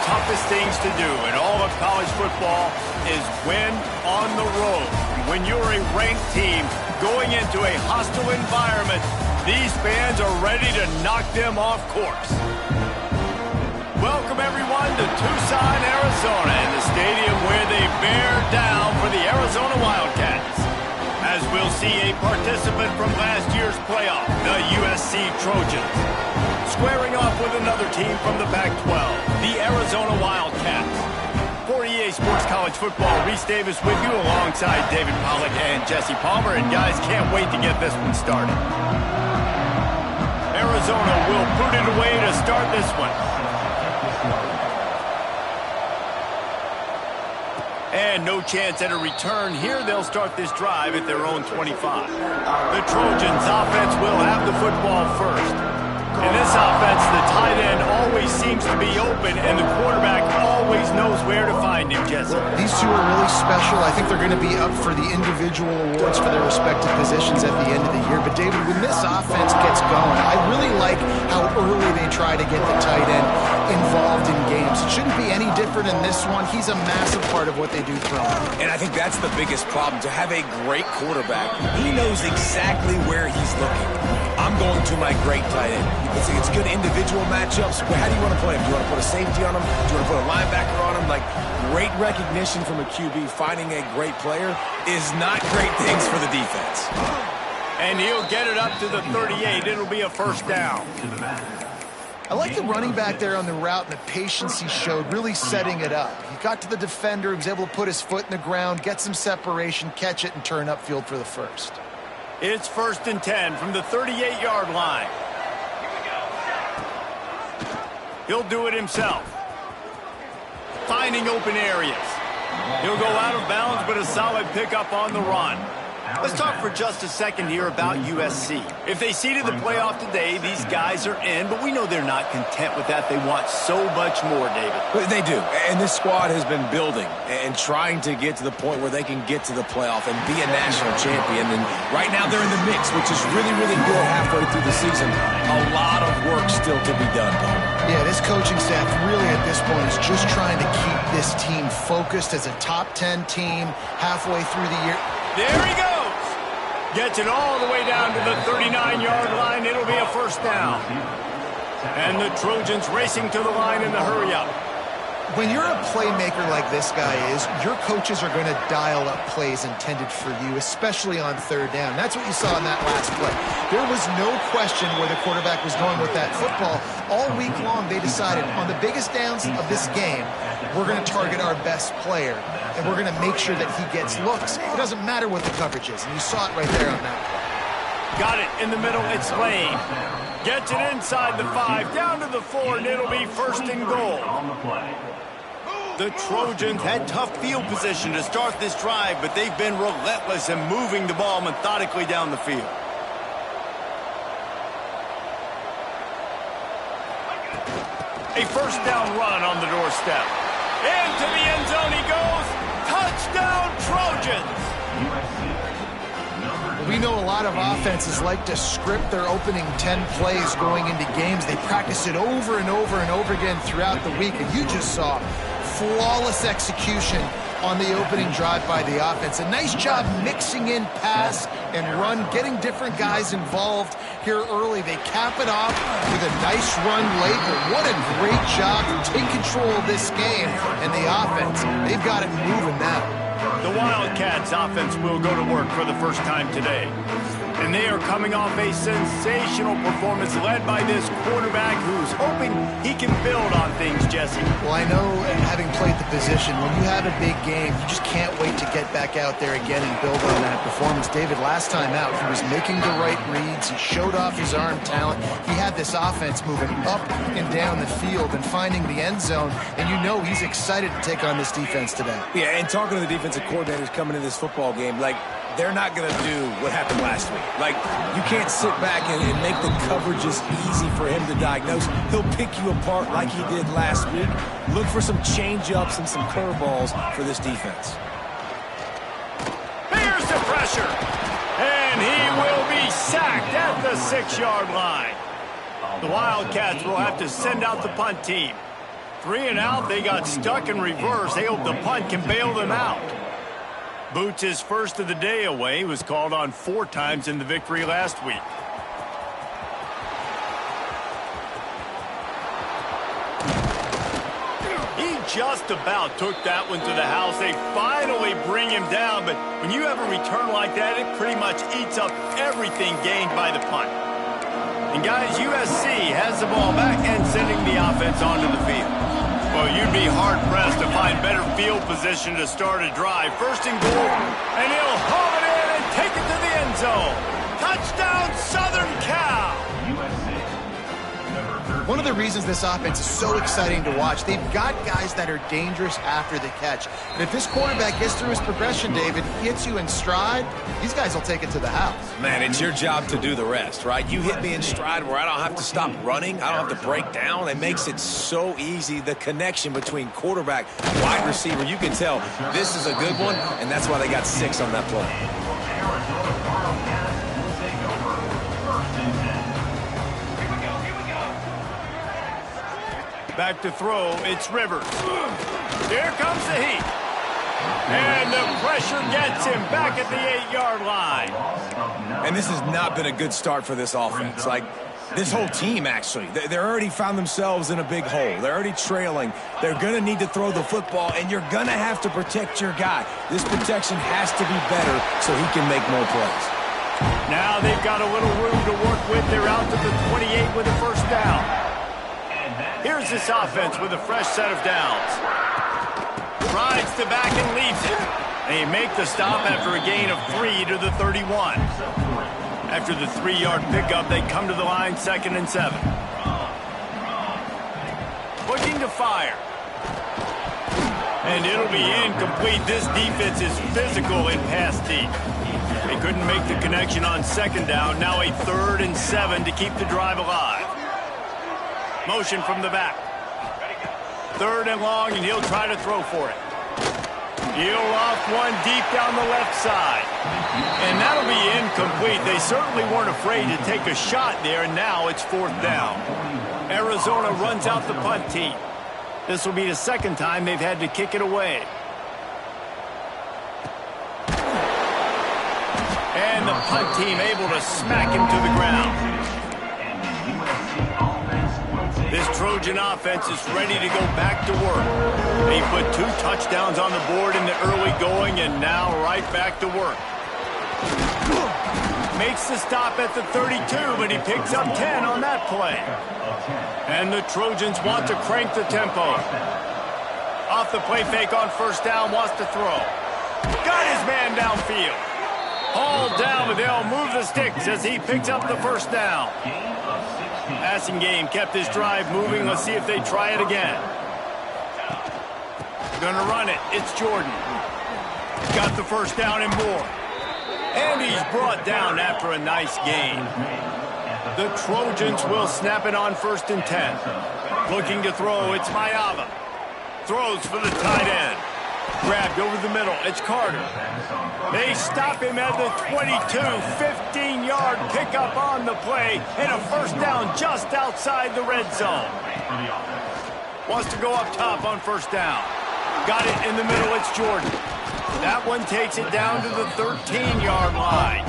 toughest things to do in all of college football is win on the road. When you're a ranked team going into a hostile environment, these fans are ready to knock them off course. Welcome, everyone, to Tucson, Arizona, and the stadium where they bear down for the Arizona Wildcats. As we'll see a participant from last year's playoff, the USC Trojans, squaring off with another team from the Pac-12, the Arizona Wildcats. For EA Sports College Football, Reese Davis with you alongside David Pollack and Jesse Palmer. And guys, can't wait to get this one started. Arizona will put it away to start this one. And no chance at a return here. They'll start this drive at their own 25. The Trojans offense will have the football first. In this offense, the tight end always seems to be open, and the quarterback always knows where to find him, Jesse. These two are really special. I think they're going to be up for the individual awards for their respective positions at the end of the year. But, David, when this offense gets going, I really like how early they try to get the tight end involved in games. It shouldn't be any different in this one. He's a massive part of what they do throwing. And I think that's the biggest problem. To have a great quarterback, he knows exactly where he's looking. I'm going to my great tight end. It's good individual matchups, but how do you want to play him? Do you want to put a safety on him? Do you want to put a linebacker on him? Like, great recognition from a QB finding a great player is not great things for the defense. And he'll get it up to the 38. It'll be a first down. I like the running back there on the route and the patience he showed, really setting it up. He got to the defender, he was able to put his foot in the ground, get some separation, catch it, and turn upfield for the first. It's 1st and 10 from the 38-yard line. He'll do it himself. Finding open areas. He'll go out of bounds, but a solid pickup on the run. Let's talk for just a second here about USC. If they seeded the playoff today, these guys are in, but we know they're not content with that. They want so much more, David. They do, and this squad has been building and trying to get to the point where they can get to the playoff and be a national champion. And right now they're in the mix, which is really, really good halfway through the season. A lot of work still to be done, Paul. Yeah, this coaching staff really at this point is just trying to keep this team focused as a top 10 team halfway through the year. There he goes. Gets it all the way down to the 39-yard line. It'll be a first down. And the Trojans racing to the line in the hurry-up. When you're a playmaker like this guy is, your coaches are going to dial up plays intended for you, especially on third down. That's what you saw in that last play. There was no question where the quarterback was going with that football. All week long, they decided on the biggest downs of this game, we're going to target our best player, and we're going to make sure that he gets looks. It doesn't matter what the coverage is, and you saw it right there on that play. Got it in the middle. It's Lane. Gets it inside the 5, down to the 4, and it'll be 1st and goal. The Trojans had tough field position to start this drive, but they've been relentless in moving the ball methodically down the field. A first down run on the doorstep. Into the end zone he goes. Touchdown, Trojans! We know a lot of offenses like to script their opening 10 plays going into games. They practice it over and over and over again throughout the week, and you just saw flawless execution on the opening drive by the offense. A nice job mixing in pass and run, getting different guys involved here early. They cap it off with a nice run late, but what a great job to take control of this game. And the offense, they've got it moving now. The Wildcats offense will go to work for the first time today. And they are coming off a sensational performance led by this quarterback who's hoping he can build on things, Jesse. Well, I know, having played the position, when you have a big game, you just can't wait to get back out there again and build on that performance. David, last time out, he was making the right reads. He showed off his arm talent. He had this offense moving up and down the field and finding the end zone. And you know he's excited to take on this defense today. Yeah, and talking to the defensive coordinators coming into this football game, like, they're not going to do what happened last week. Like, you can't sit back and make the coverages easy for him to diagnose. He'll pick you apart like he did last week. Look for some change-ups and some curveballs for this defense. Here's the pressure. And he will be sacked at the 6-yard line. The Wildcats will have to send out the punt team. 3 and out, they got stuck in reverse. They hope the punt can bail them out. Boots his first of the day away. He was called on 4 times in the victory last week. He just about took that one to the house. They finally bring him down, but when you have a return like that, it pretty much eats up everything gained by the punt. And guys, USC has the ball back and sending the offense onto the field. Well, you'd be hard-pressed to find better field position to start a drive. First and goal, and he'll haul it in and take it to the end zone. Touchdown, Southern Cal! One of the reasons this offense is so exciting to watch, they've got guys that are dangerous after the catch. And if this quarterback gets through his progression, David, hits you in stride, these guys will take it to the house. Man, it's your job to do the rest, right? You hit me in stride where I don't have to stop running. I don't have to break down. It makes it so easy. The connection between quarterback, wide receiver, you can tell this is a good one, and that's why they got 6 on that play. Back to throw, it's Rivers. Here comes the heat. And the pressure gets him back at the 8-yard line. And this has not been a good start for this offense. Like, this whole team, actually. They're already found themselves in a big hole. They're already trailing. They're going to need to throw the football, and you're going to have to protect your guy. This protection has to be better so he can make more plays. Now they've got a little room to work with. They're out to the 28 with a first down. Here's this offense with a fresh set of downs. Rides to back and leaves it. They make the stop after a gain of 3 to the 31. After the 3-yard pickup, they come to the line 2nd and 7. Looking to fire. And it'll be incomplete. This defense is physical in pass deep. They couldn't make the connection on 2nd down. Now a 3rd and 7 to keep the drive alive. Motion from the back. 3rd and long, and he'll try to throw for it. He'll loft one deep down the left side. And that'll be incomplete. They certainly weren't afraid to take a shot there, and now it's 4th down. Arizona runs out the punt team. This will be the 2nd time they've had to kick it away. And the punt team able to smack him to the ground. This Trojan offense is ready to go back to work. They put 2 touchdowns on the board in the early going, and now right back to work. Makes the stop at the 32, but he picks up 10 on that play. And the Trojans want to crank the tempo. Off the play fake on first down, wants to throw. Got his man downfield. Hauled down, but they'll move the sticks as he picks up the first down. Passing game kept this drive moving. Let's see if they try it again. Gonna run it. It's Jordan. Got the first down and more. And he's brought down after a nice gain. The Trojans will snap it on 1st and 10. Looking to throw, it's Mayava. Throws for the tight end. Grabbed over the middle, it's Carter. They stop him at the 22, 15-yard pickup on the play, and a first down just outside the red zone. Wants to go up top on first down. Got it in the middle, it's Jordan. That one takes it down to the 13-yard line.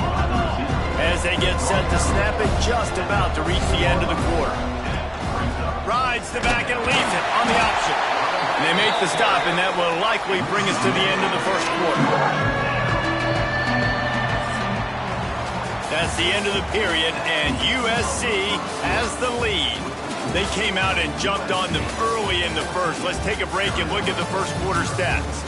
As they get set to snap it, just about to reach the end of the quarter. Rides the back and leaves it on the option. And they make the stop, and that will likely bring us to the end of the first quarter. That's the end of the period, and USC has the lead. They came out and jumped on them early in the first. Let's take a break and look at the first quarter stats.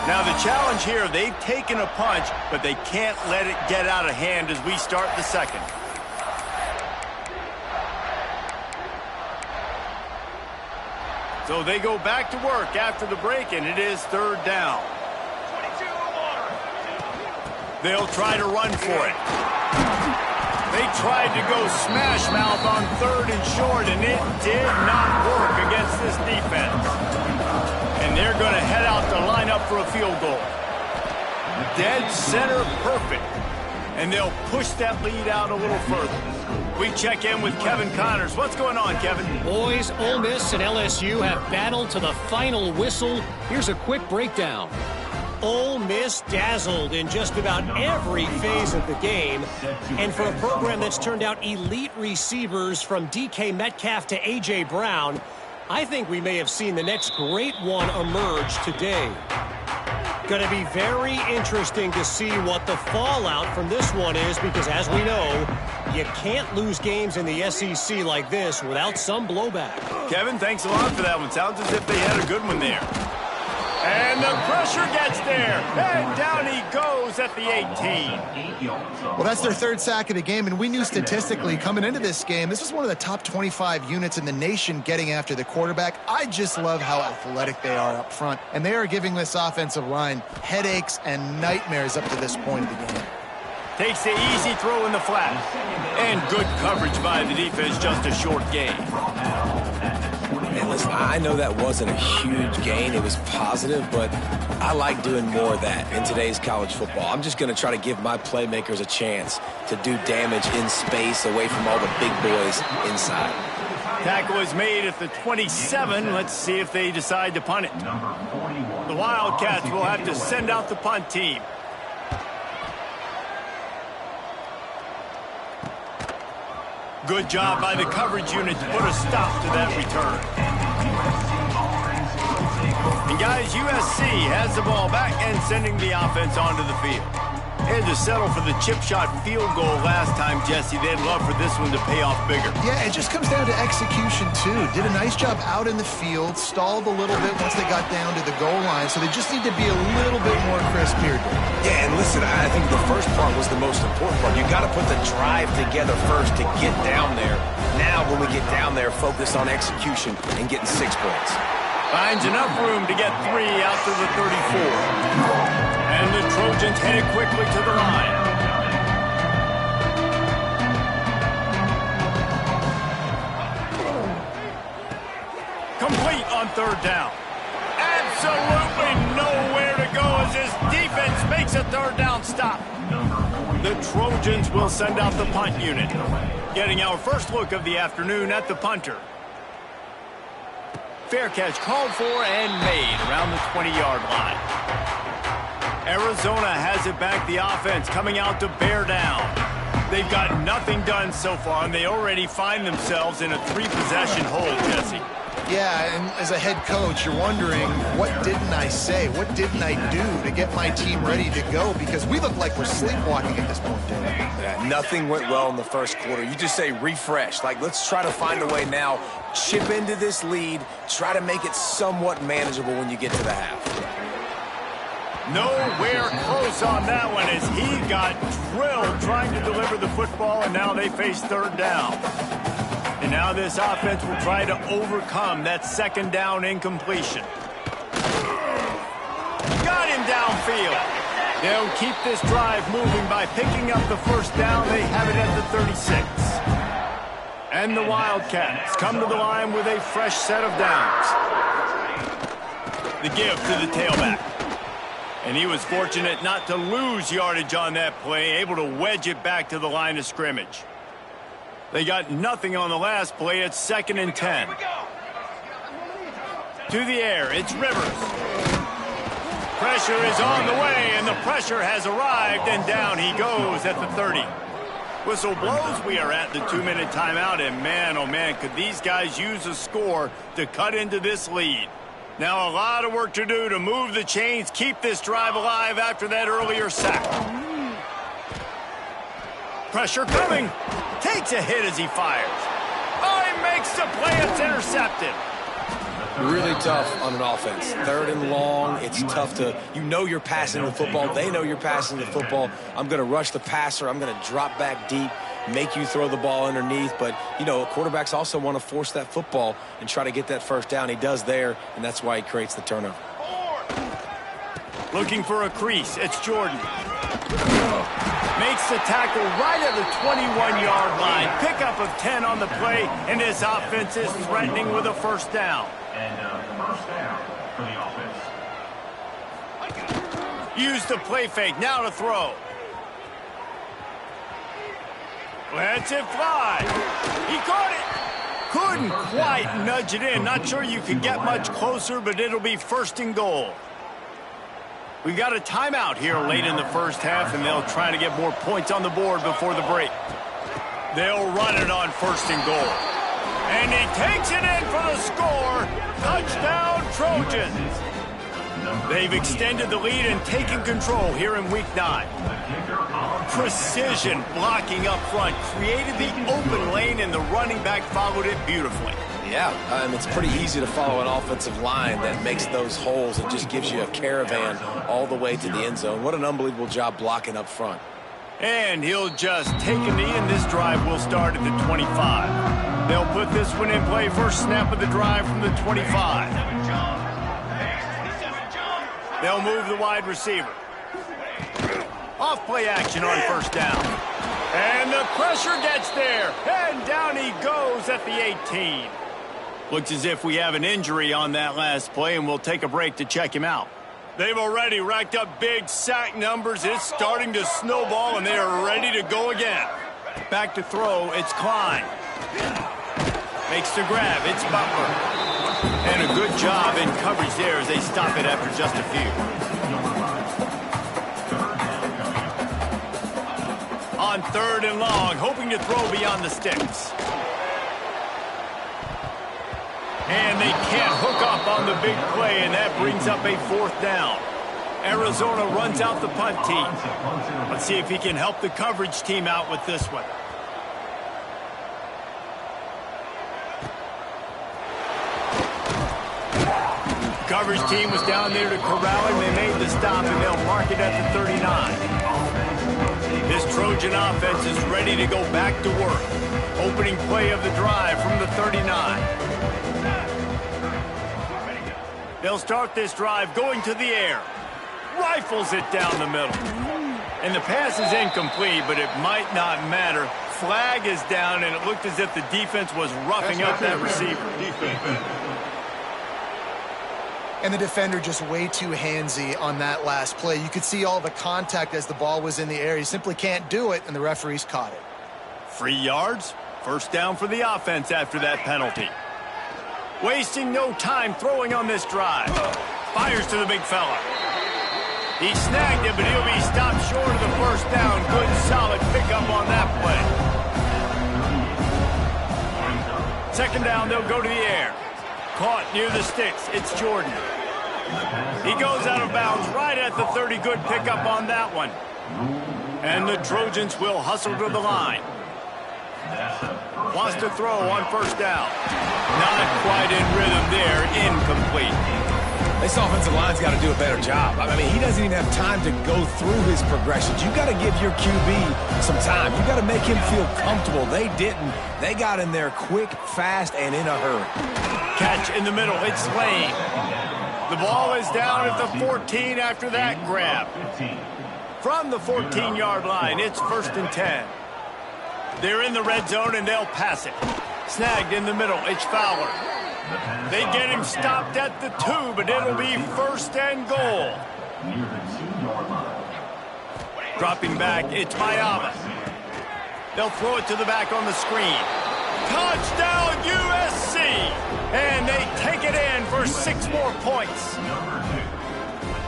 Now the challenge here, they've taken a punch, but they can't let it get out of hand as we start the second. So they go back to work after the break, and it is 3rd down. They'll try to run for it. They tried to go smash mouth on 3rd and short, and it did not work against this defense. And they're going to head out to line up for a field goal. Dead center perfect. and they'll push that lead out a little further. We check in with Kevin Connors. What's going on, Kevin? Boys, Ole Miss and LSU have battled to the final whistle. Here's a quick breakdown. Ole Miss dazzled in just about every phase of the game. And for a program that's turned out elite receivers from DK Metcalf to A.J. Brown, I think we may have seen the next great one emerge today. Going to be very interesting to see what the fallout from this one is, because as we know, you can't lose games in the SEC like this without some blowback. Kevin, thanks a lot for that one. Sounds as if they had a good one there. And the pressure gets there. And down he goes at the 18. Well, that's their third sack of the game, and we knew statistically coming into this game, this was one of the top 25 units in the nation getting after the quarterback. I just love how athletic they are up front, and they are giving this offensive line headaches and nightmares up to this point of the game. Takes the easy throw in the flat. And good coverage by the defense, just a short gain. And listen, I know that wasn't a huge gain. It was positive, but I like doing more of that in today's college football. I'm just going to try to give my playmakers a chance to do damage in space away from all the big boys inside. Tackle is made at the 27. Let's see if they decide to punt it. The Wildcats will have to send out the punt team. Good job by the coverage unit to put a stop to that return. And guys, USC has the ball back and sending the offense onto the field. They had to settle for the chip shot field goal last time, Jesse. They'd love for this one to pay off bigger. Yeah, it just comes down to execution, too. Did a nice job out in the field, stalled a little bit once they got down to the goal line, so they just need to be a little bit more crisp here. Yeah, and listen, I think the first part was the most important part. You got to put the drive together first to get down there. Now, when we get down there, focus on execution and getting 6 points. Finds enough room to get 3 out to the 34. And the Trojans headed quickly to the line. Complete on third down. Absolutely nowhere to go as his defense makes a third down stop. The Trojans will send out the punt unit. Getting our first look of the afternoon at the punter. Fair catch called for and made around the 20-yard line. Arizona has it back, the offense coming out to bear down. They've got nothing done so far, and they already find themselves in a 3-possession hole, Jesse. Yeah, and as a head coach, you're wondering, what didn't I say? What didn't I do to get my team ready to go? Because we look like we're sleepwalking at this point, David. Yeah, nothing went well in the first quarter. You just say refresh. Like, let's try to find a way now, chip into this lead, try to make it somewhat manageable when you get to the half. Nowhere close on that one as he got drilled trying to deliver the football, and now they face third down. And now this offense will try to overcome that second down incompletion. Got him downfield. They'll keep this drive moving by picking up the first down. They have it at the 36. And the Wildcats come to the line with a fresh set of downs. The give to the tailback. And he was fortunate not to lose yardage on that play, able to wedge it back to the line of scrimmage. They got nothing on the last play. It's 2nd and 10. To the air, it's Rivers. Pressure is on the way, and the pressure has arrived, and down he goes at the 30. Whistle blows. We are at the 2-minute timeout, and man, oh man, could these guys use a score to cut into this lead. Now a lot of work to do to move the chains, keep this drive alive after that earlier sack. Pressure coming. Takes a hit as he fires. Oh, he makes the play. It's intercepted. Really tough on an offense. 3rd and long. It's tough to, you know you're passing the football. They know you're passing the football. I'm going to rush the passer. I'm going to drop back deep, make you throw the ball underneath. But, you know, quarterbacks also want to force that football and try to get that first down. He does there, and that's why he creates the turnover. Looking for a crease. It's Jordan. Makes the tackle right at the 21-yard line. Pickup of 10 on the play, and his offense is threatening with a first down. And first down for the offense. Use the play fake. Now to throw. Lets it fly. He caught it. Couldn't quite nudge it in. Not sure you could get much closer, but it'll be 1st and goal. We've got a timeout here late in the first half, and they'll try to get more points on the board before the break. They'll run it on 1st and goal. And he takes it in for the score. Touchdown, Trojans. They've extended the lead and taken control here in Week 9. Precision blocking up front created the open lane, and the running back followed it beautifully. Yeah, it's pretty easy to follow an offensive line that makes those holes and just gives you a caravan all the way to the end zone. What an unbelievable job blocking up front. And he'll just take a knee, and this drive will start at the 25. They'll put this one in play. First snap of the drive from the 25. They'll move the wide receiver. Off play action on 1st down. And the pressure gets there. And down he goes at the 18. Looks as if we have an injury on that last play, and we'll take a break to check him out. They've already racked up big sack numbers. It's starting to snowball, and they are ready to go again. Back to throw. It's Klein. Makes the grab. It's Butler. And a good job in coverage there as they stop it after just a few. On 3rd and long, hoping to throw beyond the sticks. And they can't hook up on the big play, and that brings up a 4th down. Arizona runs out the punt team. Let's see if he can help the coverage team out with this one. Coverage team was down there to corral him. They made the stop, and they'll mark it at the 39. This Trojan offense is ready to go back to work. Opening play of the drive from the 39. They'll start this drive going to the air. Rifles it down the middle. And the pass is incomplete, but it might not matter. Flag is down, and it looked as if the defense was roughing up that receiver. And the defender just way too handsy on that last play. You could see all the contact as the ball was in the air. He simply can't do it, and the referees caught it. 3 yards. 1st down for the offense after that penalty. Wasting no time throwing on this drive. Fires to the big fella. He snagged it, but he'll be stopped short of the 1st down. Good, solid pickup on that play. 2nd down, they'll go to the air. Caught near the sticks. It's Jordan. He goes out of bounds right at the 30. Good pickup on that one. And the Trojans will hustle to the line. Wants to throw on 1st down. Not quite in rhythm there. Incomplete. This offensive line's got to do a better job. I mean, he doesn't even have time to go through his progressions. You got to give your QB some time. You got to make him feel comfortable. They didn't. They got in there quick, fast, and in a hurry. Catch in the middle. It's Lane. The ball is down at the 14 after that grab. From the 14-yard line, it's 1st and 10. They're in the red zone, and they'll pass it. Snagged in the middle. It's Fowler. They get him stopped at the 2, but it'll be 1st and goal. Dropping back, it's Mayama. They'll throw it to the back on the screen. Touchdown, USC! And they take it in for 6 more points.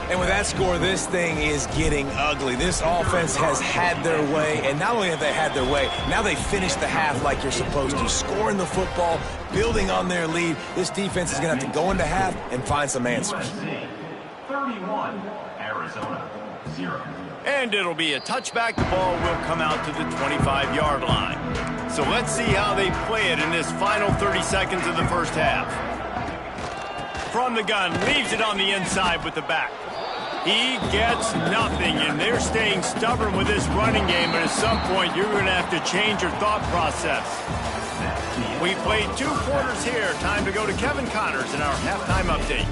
And with that score, this thing is getting ugly. This offense has had their way, and not only have they had their way, now they finished the half like you're supposed to, scoring the football, building on their lead. This defense is going to have to go into half and find some answers. 31, Arizona, 0. And it'll be a touchback. The ball will come out to the 25-yard line. So let's see how they play it in this final 30 seconds of the first half. From the gun, leaves it on the inside with the back. He gets nothing, and they're staying stubborn with this running game, but at some point you're going to have to change your thought process. We played 2 quarters here. Time to go to Kevin Connors in our halftime update.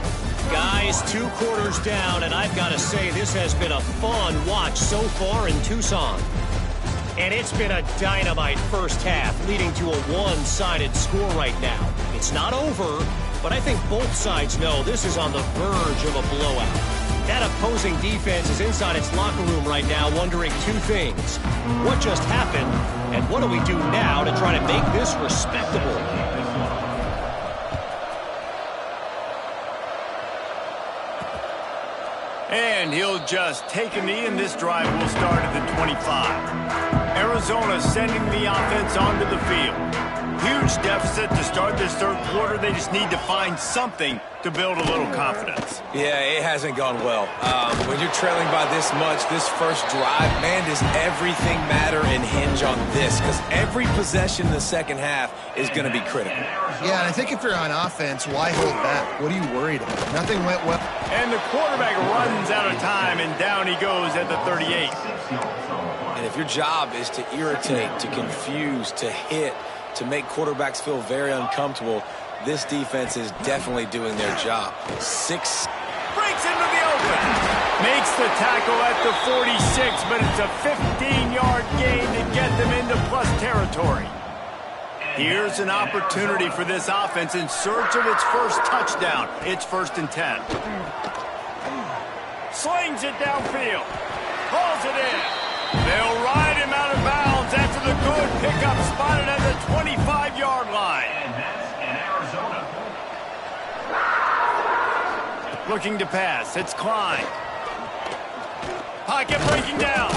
Guys, 2 quarters down, and I've got to say this has been a fun watch so far in Tucson. And it's been a dynamite first half, leading to a one-sided score right now. It's not over, but I think both sides know this is on the verge of a blowout. That opposing defense is inside its locker room right now wondering two things. What just happened, and what do we do now to try to make this respectable? And he'll just take a knee, and this drive will start at the 25. Arizona sending the offense onto the field. Huge deficit to start this third quarter. They just need to find something to build a little confidence. Yeah, it hasn't gone well. When you're trailing by this much, this first drive, man, does everything matter and hinge on this? Because every possession in the second half is going to be critical. Yeah, and I think if you're on offense, why hold back? What are you worried about? Nothing went well. And the quarterback runs out of time, and down he goes at the 38. And if your job is to irritate, to confuse, to hit, to make quarterbacks feel very uncomfortable, this defense is definitely doing their job. Breaks into the open. Makes the tackle at the 46, but it's a 15-yard gain to get them into plus territory. Here's an opportunity for this offense in search of its first touchdown. It's 1st and 10. Slings it downfield. Pulls it in. They'll ride him out of bounds after the good pickup spotted at the 25-yard line. And that's in Arizona. Looking to pass. It's Klein. Pocket breaking down.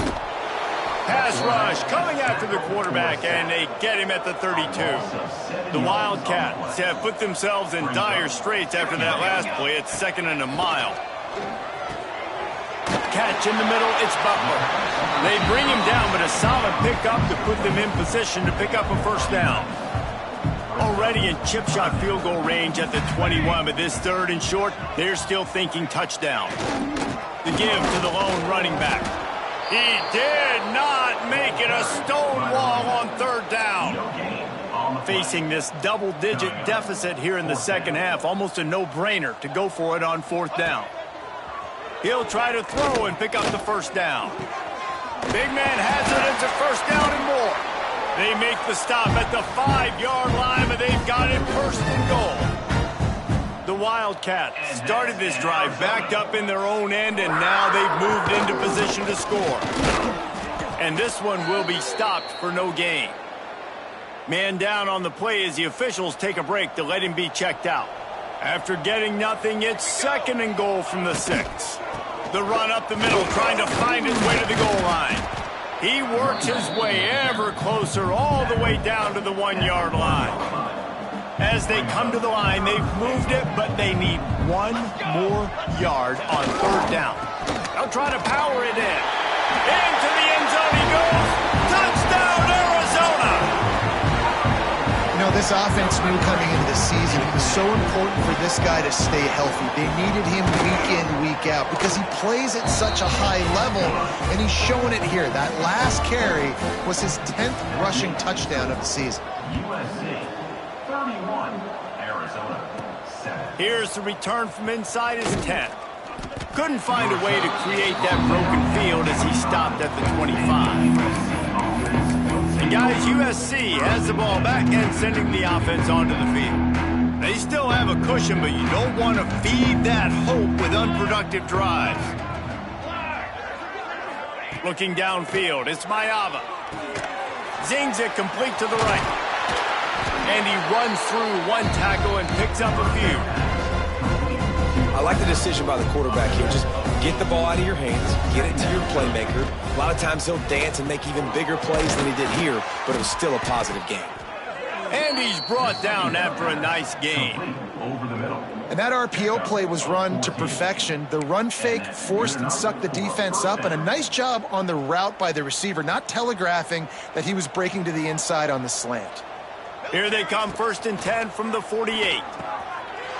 Pass rush coming after the quarterback, and they get him at the 32. The Wildcats have put themselves in dire straits after that last play. It's 2nd and a mile. Catch in the middle, it's Butler. They bring him down, but a solid pickup to put them in position to pick up a first down. Already in chip shot field goal range at the 21, but this 3rd and short, they're still thinking touchdown. The give to the lone running back. He did not make it. A stone wall on 3rd down. Facing this double-digit deficit here in the second half, almost a no-brainer to go for it on 4th down. He'll try to throw and pick up the first down. Big man has it. It's a first down and more. They make the stop at the 5-yard line, but they've got it 1st and goal. The Wildcats started this drive backed up in their own end, and now they've moved into position to score. And this one will be stopped for no gain. Man down on the play as the officials take a break to let him be checked out. After getting nothing, it's 2nd and goal from the 6. The run up the middle, trying to find his way to the goal line. He works his way ever closer, all the way down to the 1-yard line. As they come to the line, they've moved it, but they need 1 more yard on 3rd down. They'll try to power it in. Into the end zone he goes. Touchdown, Arizona! You know, this offense knew coming into the season it was so important for this guy to stay healthy. They needed him week in, week out because he plays at such a high level, and he's showing it here. That last carry was his 10th rushing touchdown of the season. USC 31, Arizona 7. Here's the return from inside his 10. Couldn't find a way to create that broken field as he stopped at the 25. And guys, USC has the ball back and sending the offense onto the field. They still have a cushion, but you don't want to feed that hope with unproductive drives. Looking downfield, it's Mayava. Zings it complete to the right. And he runs through 1 tackle and picks up a few. I like the decision by the quarterback here. Just get the ball out of your hands, get it to your playmaker. A lot of times he'll dance and make even bigger plays than he did here, but it was still a positive game. And he's brought down after a nice gain. Over the middle. And that RPO play was run to perfection. The run fake forced and sucked the defense up, and a nice job on the route by the receiver, not telegraphing that he was breaking to the inside on the slant. Here they come, 1st and 10 from the 48.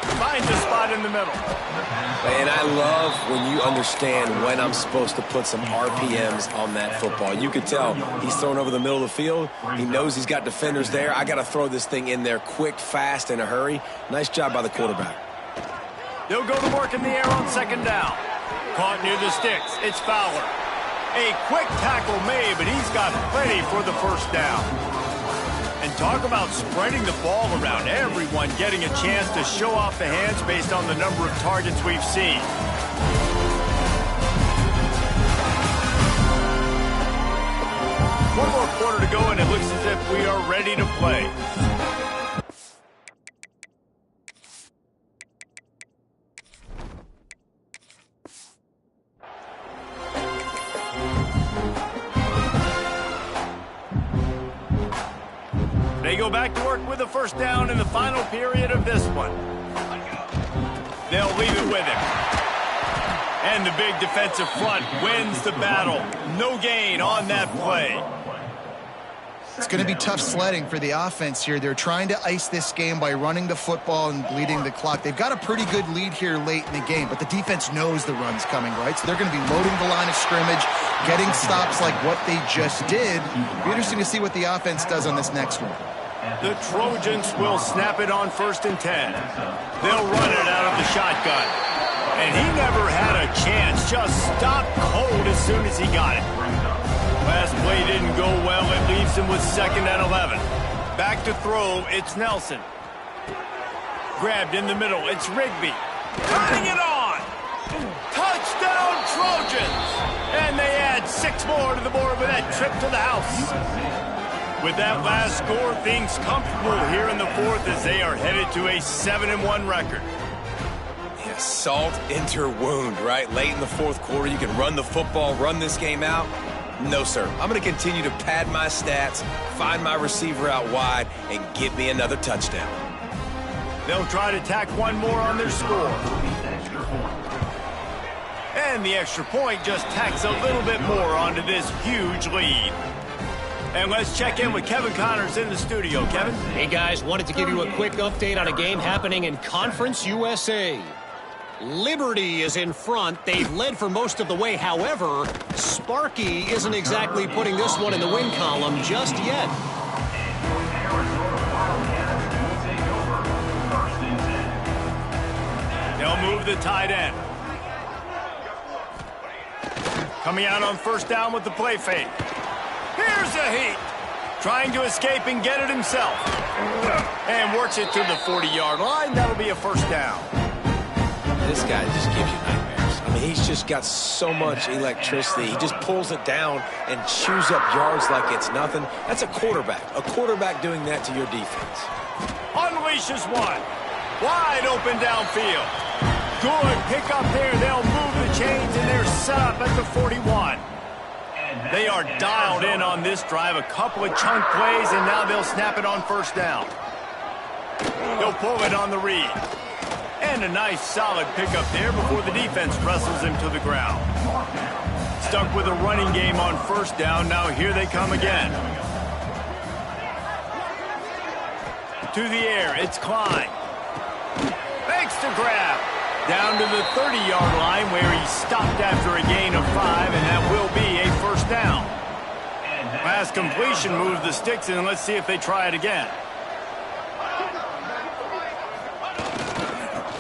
Finds a spot in the middle. And I love when you understand when I'm supposed to put some RPMs on that football. You could tell he's thrown over the middle of the field. He knows he's got defenders there. I got to throw this thing in there quick, fast, in a hurry. Nice job by the quarterback. They'll go to work in the air on 2nd down. Caught near the sticks. It's Fowler. A quick tackle made, but he's got plenty for the first down. And talk about spreading the ball around, everyone getting a chance to show off the hands based on the number of targets we've seen. One more quarter to go, and it looks as if we are ready to play. They go back to work with a first down in the final period of this one. They'll leave it with him. And the big defensive front wins the battle. No gain on that play. It's going to be tough sledding for the offense here. They're trying to ice this game by running the football and bleeding the clock. They've got a pretty good lead here late in the game, but the defense knows the run's coming, right? So they're going to be loading the line of scrimmage, getting stops like what they just did. It'll be interesting to see what the offense does on this next one. The Trojans will snap it on 1st and 10. They'll run it out of the shotgun. And he never had a chance. Just stopped cold as soon as he got it. Last play didn't go well. It leaves him with 2nd and 11. Back to throw. It's Nelson. Grabbed in the middle. It's Rigby. Turning it on. Touchdown Trojans. And they add 6 more to the board with that trip to the house. With that last score, things comfortable here in the 4th as they are headed to a 7-1 record. Yeah, salt into wound, right? Late in the 4th quarter, you can run the football, run this game out. No, sir. I'm going to continue to pad my stats, find my receiver out wide, and get me another touchdown. They'll try to tack one more on their score. And the extra point just tacks a little bit more onto this huge lead. And let's check in with Kevin Connors in the studio. Kevin? Hey, guys, wanted to give you a quick update on a game happening in Conference USA. Liberty is in front. They've led for most of the way. However, Sparky isn't exactly putting this one in the win column just yet. They'll move the tight end. Coming out on 1st down with the play fake. Here's a heat. Trying to escape and get it himself. And works it to the 40-yard line. That'll be a 1st down. This guy just gives you nightmares. I mean, he's just got so much electricity. He just pulls it down and chews up yards like it's nothing. That's a quarterback. A quarterback doing that to your defense. Unleashes one. Wide open downfield. Good pick up there. They'll move the chains, and they're set up at the 41. They are dialed in on this drive. A couple of chunk plays, and now they'll snap it on 1st down. They'll pull it on the read. And a nice solid pickup there before the defense wrestles him to the ground. Stuck with a running game on 1st down. Now here they come again. To the air, it's Klein. Makes the grab. Down to the 30-yard line where he stopped after a gain of 5, and that will be a 1st down. Pass completion moves the sticks, and let's see if they try it again.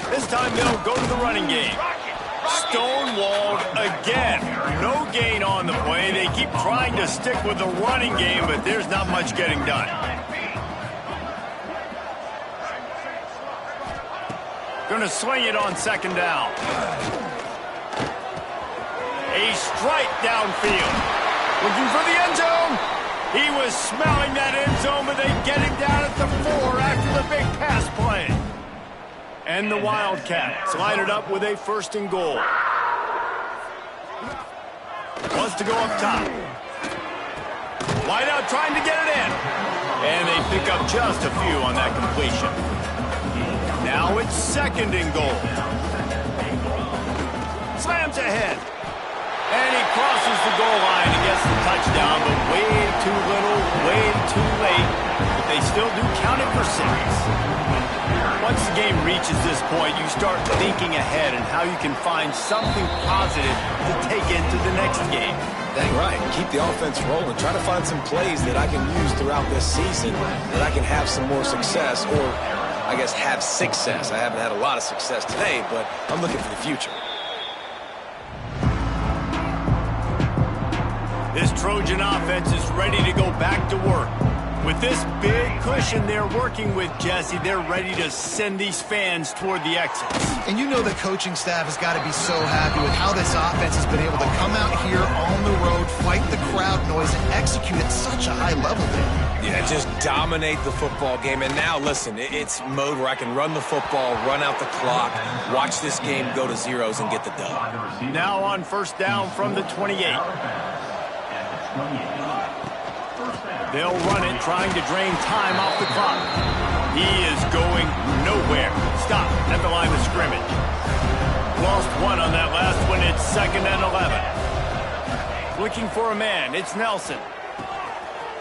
This time they'll go to the running game. Stonewalled again. No gain on the play. They keep trying to stick with the running game, but there's not much getting done. Going to swing it on 2nd down. A strike downfield. Looking for the end zone. He was smelling that end zone, but they get him down at the 4 after the big pass play. And the Wildcats line it up with a 1st and goal. Wants to go up top. Wide out trying to get it in. And they pick up just a few on that completion. Now it's 2nd and goal. Slams ahead. And he crosses the goal line and gets the touchdown, but way too little, way too late. But they still do count it for 6. Once the game reaches this point, you start thinking ahead and how you can find something positive to take into the next game. Dang right. Keep the offense rolling. Try to find some plays that I can use throughout this season that I can have some more success, or I guess have success. I haven't had a lot of success today, but I'm looking for the future. This Trojan offense is ready to go back to work. With this big cushion they're working with, Jesse, they're ready to send these fans toward the exits. And you know the coaching staff has got to be so happy with how this offense has been able to come out here on the road, fight the crowd noise, and execute at such a high level there. Yeah, just dominate the football game. And now, listen, it's mode where I can run the football, run out the clock, watch this game go to zeros and get the dub. Now on first down from the 28. They'll run it, trying to drain time off the clock. He is going nowhere. Stop at the line of scrimmage. Lost one on that last one. It's 2nd and 11. Looking for a man. It's Nelson.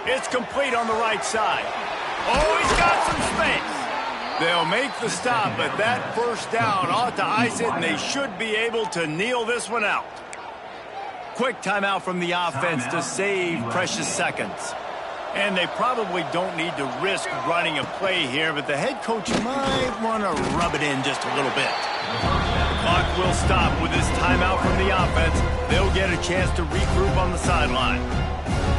It's complete on the right side. Oh, he's got some space. They'll make the stop, but that first down ought to ice it, and they should be able to kneel this one out. Quick timeout from the offense to save precious seconds. And they probably don't need to risk running a play here, but the head coach might want to rub it in just a little bit. The clock will stop with this timeout from the offense. They'll get a chance to regroup on the sideline.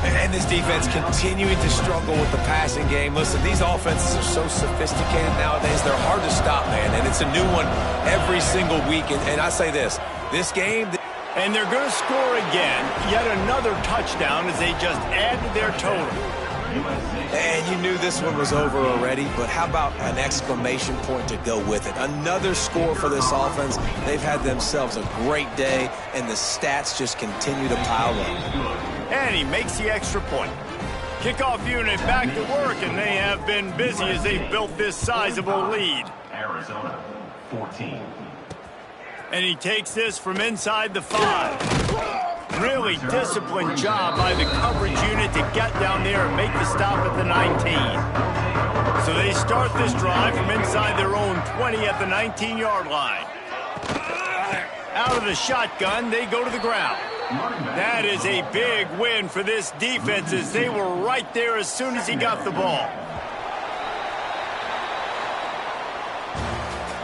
And this defense continuing to struggle with the passing game. Listen, these offenses are so sophisticated nowadays. They're hard to stop, man. And it's a new one every single week. And I say this game... And they're going to score again. Yet another touchdown as they just add to their total. And you knew this one was over already, but how about an exclamation point to go with it? Another score for this offense. They've had themselves a great day, and the stats just continue to pile up. And he makes the extra point. Kickoff unit back to work, and they have been busy as they built this sizable lead. Arizona, 14. And he takes this from inside the 5. Really disciplined job by the coverage unit to get down there and make the stop at the 19. So they start this drive from inside their own 20 at the 19-yard line. Out of the shotgun, they go to the ground. That is a big win for this defense as they were right there as soon as he got the ball.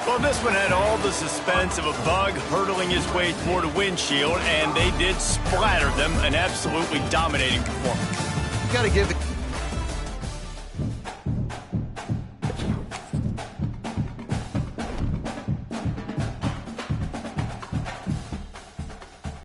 Well, this one had all the suspense of a bug hurtling his way toward a windshield, and they did splatter them, an absolutely dominating performance. You got to give the